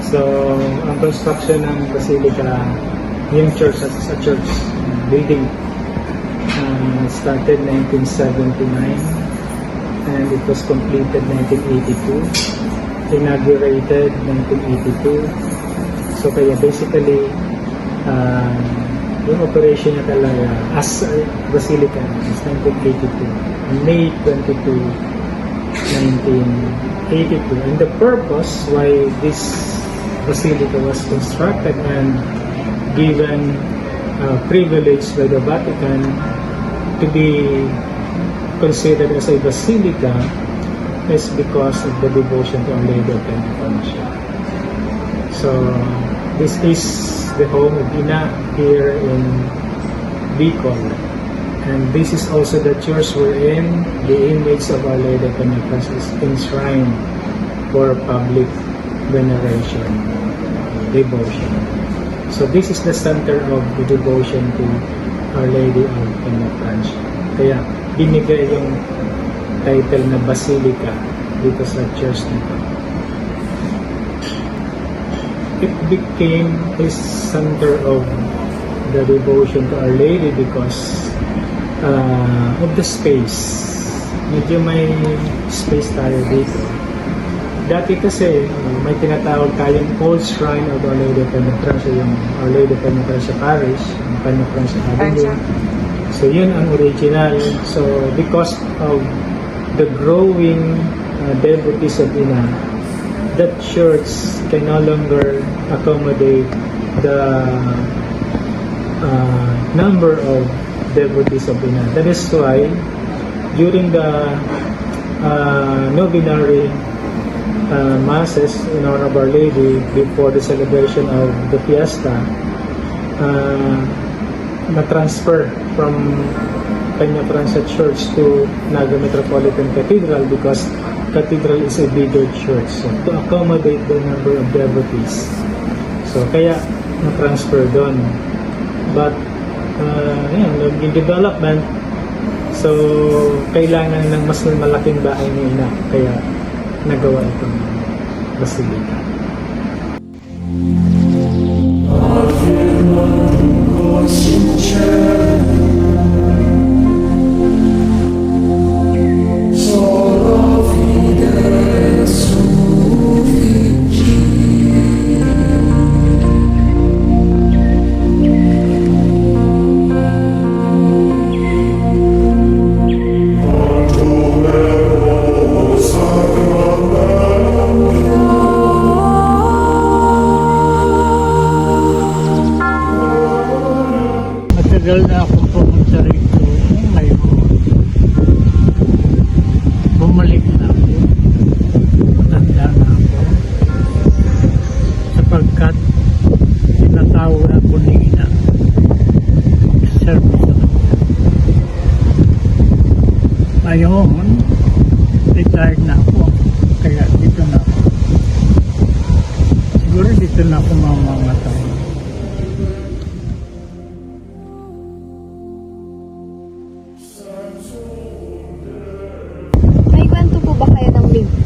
So, ang construction ng Basilica, yung church as a church building, started 1979 and it was completed 1982, inaugurated 1982. So, kaya basically, yung operation niya talaga as a Basilica is 1982, May 22, 1982. And the purpose why this Basilica was constructed and given privilege by the Vatican to be considered as a basilica is because of the devotion to Our Lady of Pentecost. So this is the home of Ina here in Bicol, and this is also the church wherein the image of Our Lady of Pentecost is enshrined for public veneration, devotion. So this is the center of the devotion to Our Lady of Pentecost. Kaya binigay yung title na Basilica dito sa church nito. It became a center of the devotion to Our Lady because of the space. Medyo may space tayo dito. Dati kasi may tinatawag tayong Old Shrine of Our Lady of Pentecost, yung Our Lady of Pentecost Parish, yung Pentecost Avenue. So yun ang original. So because of the growing devotees of Ina, that church can no longer accommodate the number of devotees of Ina. That is why during the novenary masses in honor of Our Lady before the celebration of the fiesta, na-transfer from Peña-Francia Church to Naga Metropolitan Cathedral because Cathedral is a bigger church, so to accommodate the number of devotees. So kaya na-transfer doon. But yung development, so kailangan ng mas malaking bahay ni Ina, kaya nagawa itong Basilica. Matagal na ako pumunta rito. Ngayon, bumalik na ako. Matanda na ako. Sapagkat tinatawag ako ni Ina. Service ako. Ngayon, retired na ako. Kaya dito na ako. Siguro dito na ako mamamatay.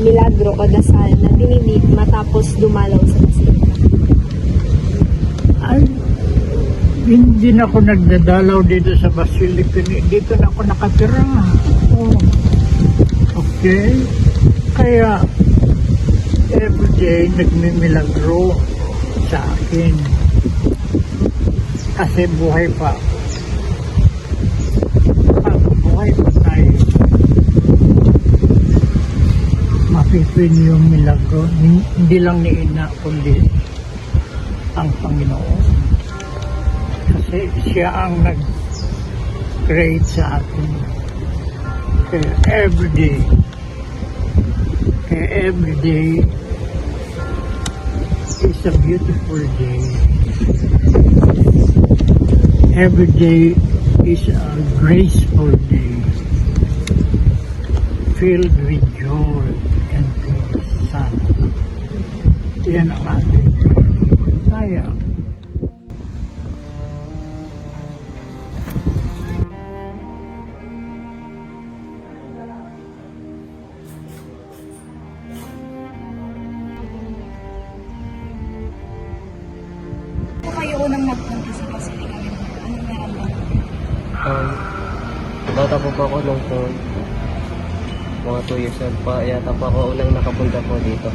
Milagro o dasal na dininig matapos dumalaw sa Basilica? Ay, hindi na ako nagdadalaw dito sa Basilica. Dito na ako nakatira. Oh. Okay. Kaya, everyday nagmimilagro sa akin. Kasi buhay pa ako. Pag buhay pa tayo, mapipin yung milagro. Hindi lang ni Ina, kundi ang Panginoon. Kasi siya ang nag-create sa atin. Kaya every day is a beautiful day. Every day is a graceful day, filled with joy and peace. Sana. Yan ang ating sayang. Po kayo unang nagpunta sa Basilica Mindoro? Anong naramdaman? Bata po ako nung mga 2 years old pa, yata po ako unang nakapunta po dito.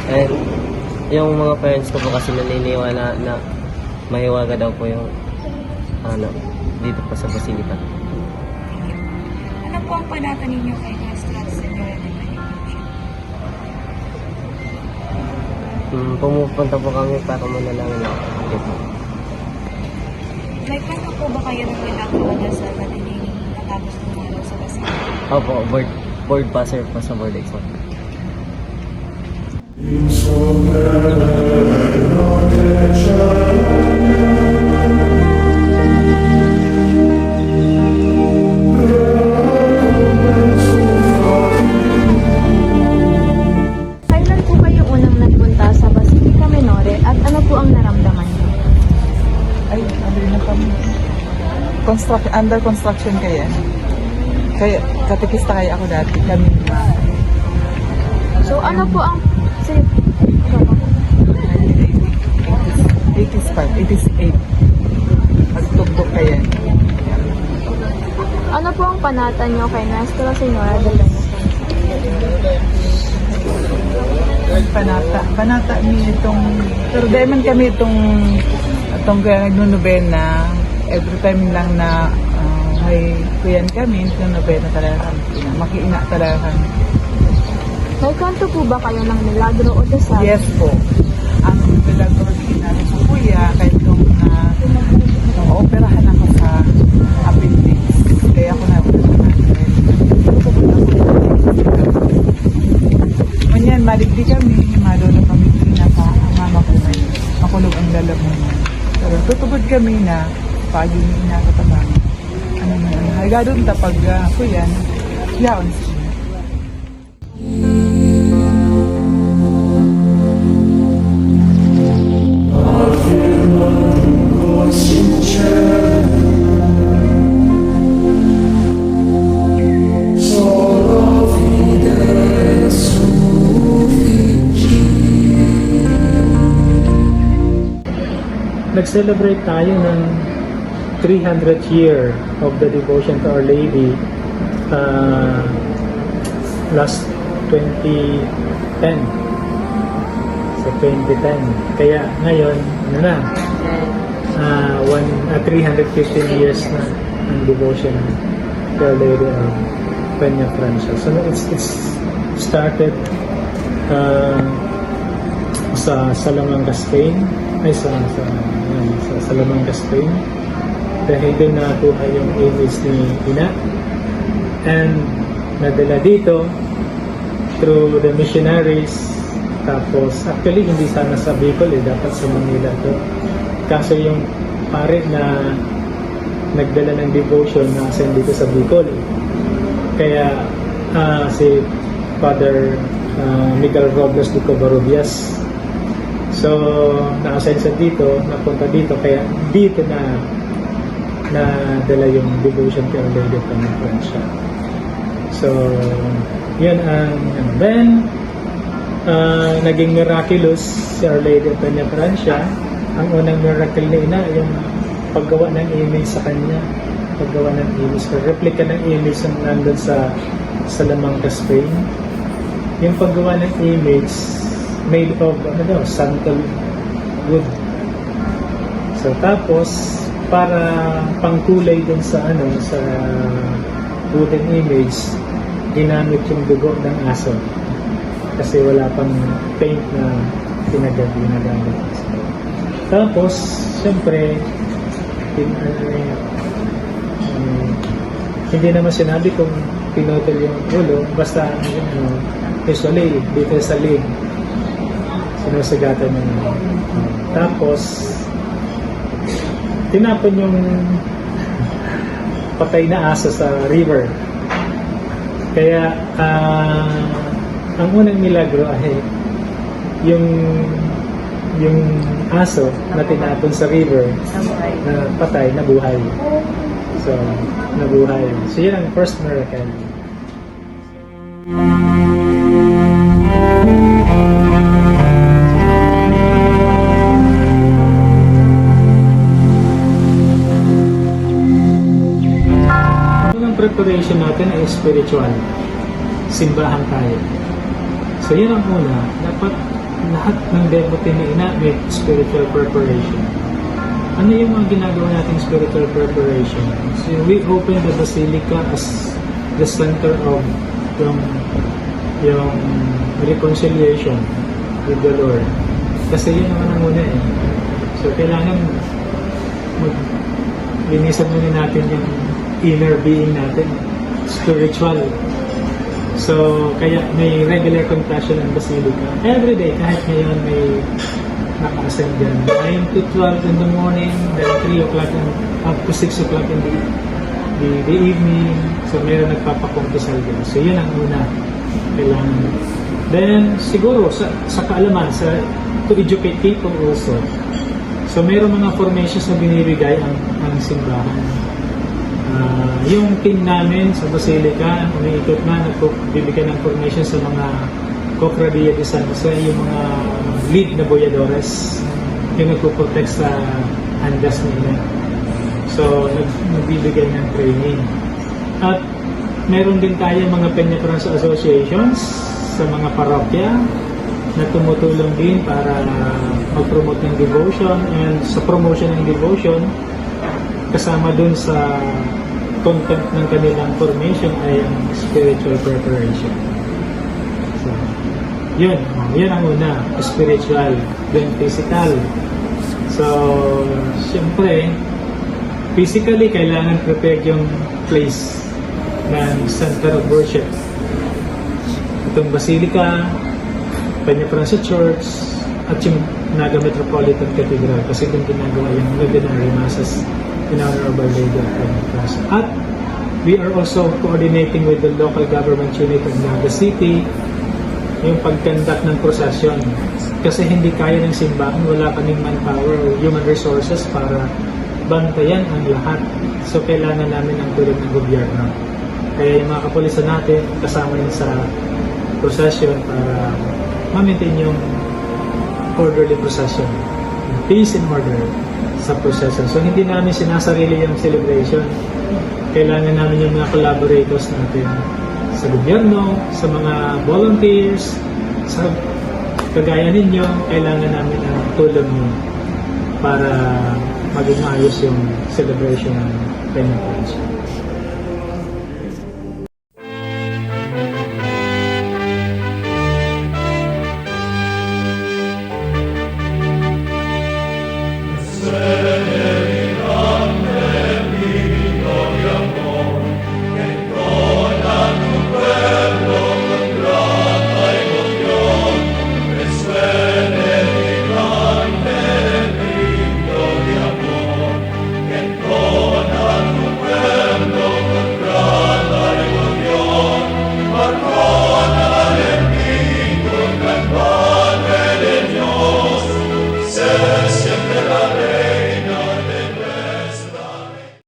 And yung mga parents ko po kasi naniniwala na mahiwaga daw po yung dito pa sa Basilica. Ano po ang panata ninyo kay Nuestra Señora de Benediction? Pumupunta po kami para manalangin ako dito. May plano po ba kayo ng ginagawa na sa matining natapos tumalaw sa Basilica? Opo, board passer po sa board exam. Kailan po kayo unang nagpunta sa Basilica Minore at ano po ang naramdaman niyo? Ay, ano na kami. Under construction kaya. Kaya, katekista kaya ako dati. Kami So ano po ang... Sige. 88. Pagtugtog kaya. Ano po ang panata niyo kay Nuestra Señora de Benediction? Panata ni itong, pero dahil man kami itong kaya nagnunubena, every time lang na may kuyan kami, nagnunubena talaga kami. Makiina talaga kami. May kanto po ba kayo ng milagro o dasal? Yes po. Ang milagro namin sa kuya, kahit nung operahan ako sa appendix, kaya ako na Manyan, maligdi kami, malo na kami pinaka mama ko na makulog ang lalamunan. Pero tutubod kami na pagi ni inakatabang. Ano na yun? Haliga doon tapag kuyan, yaon siya. Nag-celebrate tayo ng 300th year of the devotion to Our Lady last 2010. Sa 2010. Kaya ngayon, ano na, 315 years na ang devotion to Our Lady of Peña Francia. So it's started sa Salamanca, Spain. Ay sa Salamanca, Spain. Dahil doon nakuha yung image ni Ina. And nadala dito through the missionaries. Tapos, actually, hindi sana sa Bicol dapat sa Manila to. Kaso yung pare na nagdala ng devotion na asan dito sa Bicol. Kaya si Father Miguel Robles de Covarrubias. So, na-assign sa dito, napunta dito, kaya dito na dala yung devotion kay Our Lady of Peña Francia. So, yun ang, then, naging miraculous si Our Lady of Peña Francia. Ang unang miracle na ina, yung paggawa ng image sa kanya, paggawa ng image, replica ng image na nandun sa Salamanca, Spain. Yung paggawa ng image, made of sandal wood. So tapos para pangkulay din sa sa wooden image, ginamit yung dugo ng aso kasi wala pang paint na ginagamit. Tapos syempre hindi naman sinabi kung pinotol yung ulo, basta usually dito sa leg sinusagatan ng tapos tinapon yung patay na aso sa river. Kaya ang unang milagro ay yung aso na tinapon sa river na patay, nabuhay. So, nabuhay. So, yun ang first miracle. Preparation natin ay spiritual. Simbahan tayo. So yun ang una. Dapat lahat ng devotee na may spiritual preparation. Ano yung mga ginagawa nating spiritual preparation? So we open the basilica as the center of yung reconciliation with the Lord. Kasi yun naman ang una eh. So kailangan linisan muna natin yung inner being natin, spiritual. So, kaya may regular confession ng Basilica. Every day, kahit ngayon may naka-ascend dyan. 9 to 12 in the morning, then 3 o'clock up to 6 o'clock in the evening. So, meron nagpapakumpisal dyan. So, yun ang una. Kailangan. Then, siguro, sa kaalaman, to educate people also. So, meron mga formations na binibigay ang simbahan. Yung team namin sa Basilica, umiikot na, nagbibigay ng formation sa mga Cofradia de San Jose, yung mga lead na boyadores, yung nagpo-protect sa andas nila. So, nagbibigay ng training. At meron din tayo mga Peña-Trans associations sa mga parokya na tumutulong din para mag-promote ng devotion, and sa promotion ng devotion, kasama dun sa content ng kanilang formation ay ang spiritual preparation. So, yun ang una, spiritual, then physical. So, siyempre, physically, kailangan prepared yung place ng center of worship. Itong Basilica, Peña-Trans Church, at yung Naga Metropolitan Cathedral kasi kung ginagawa yung ordinary masses in honor of Our Lady of Peña-Trans. At we are also coordinating with the local government unit of Naga City yung pagkandak ng prosesyon. Kasi hindi kaya ng simbahan, wala kaming manpower or human resources para bantayan ang lahat. So kailangan namin ang tulong ng gobyerno. Kaya yung mga kapulisan natin kasama yun sa prosesyon para ma-maintain yung orderly procession, peace and order sa procession. So hindi namin sinasarili yung celebration. Kailangan namin yung mga collaborators natin sa gobyerno, sa mga volunteers, sa kagaya ninyo, kailangan namin ang tulong nyo para maging ayos yung celebration ng Peña-Trans.